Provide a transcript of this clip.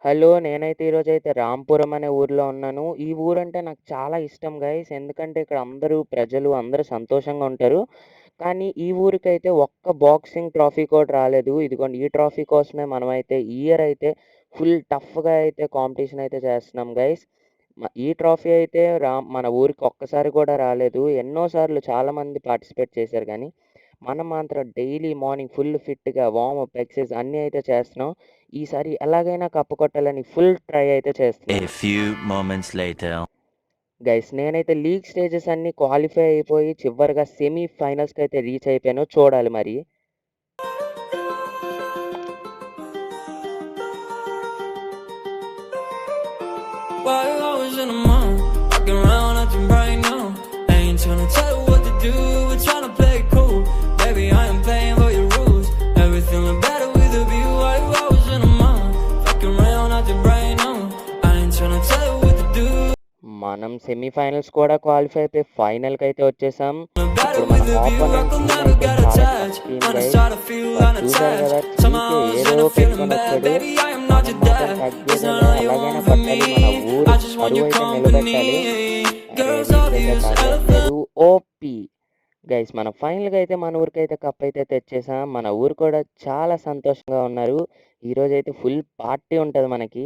Hello! నేనైతే ఈరోజైతే రాంపురం అనే ఊర్లో ఉన్నాను. ఈ ఊరంటే నాకు చాలా ఇష్టం గైస్. ఎందుకంటే ఇక్కడ ప్రజలు అందరూ సంతోషంగా ఉంటారు. కానీ ఈ ఊరికైతే ఒక్క బాక్సింగ్ ట్రోఫీ కూడా రాలేదు. ఇదిగోండి ఈ ట్రోఫీ కోసమే మనమైతే ఈ ఇయర్ అయితే ఫుల్ టఫ్‌గా అయితే కాంపిటీషన్ అయితే చేస్తున్నాం గైస్. ఈ ట్రోఫీ అయితే మన ఊరికి ఒక్కసారి కూడా రాలేదు. ఎన్నో సార్లు చాలామంది పార్టిసిపేట్ చేశారు గానీ, మనం మాత్రం డైలీ మార్నింగ్ ఫుల్ ఫిట్‌గా వార్మప్, ఎక్సర్సైజ్ అన్నీ అయితే చేస్తున్నాం. ఈసారి ఎలాగైనా కప్పు కొట్టాలని ఫుల్ ట్రై అయితే A చేస్తున్నాను. few moments later. గైస్ నేనైతే లీగ్ స్టేజెస్ అన్నీ క్వాలిఫై అయిపోయి చివరగా సెమీ ఫైనల్స్‌కైతే రీచ్ అయిపోయాను. చూడాలి మరి. While I was in the mall, walking around acting right now. I ain't tryna tell you what to do, we're tryna play it cool. Baby, I am playing by your rules. Everything look better with a view. While I was in the mall, walking around acting right now. I ain't tryna tell you what to do. మనం semi finals కూడా qualify అయిపోయి ఫైనల్‌కైతే వచ్చేసాం. Better ఇప్పుడు మన with a view, I opponent could team never అయితే get చాలా tough attached. Team When I guys. start to feel చూసారు కదా unattached, somehow I CK was ఏదో in a feeling పెట్టుకొని bad. వచ్చాడు. Baby, I am మనం not your మాత్రం dad. It's తగ్గేదే not all you ఎలాగైనా want from కొట్టాలి. me. మన ఊరి I just want పరువు your అయితే company. నిలబెట్టాలి. అరే Girls వీళ్ళైతే obvious, elephant. తగ్గట్లేదు. ఓపీ గైస్ మనం ఫైనల్‌గా అయితే మన ఊరికైతే కప్ అయితే తెచ్చేసాం. మన ఊరు కూడా చాలా సంతోషంగా ఉన్నారు. ఈరోజైతే ఫుల్ పార్టీ ఉంటది మనకి.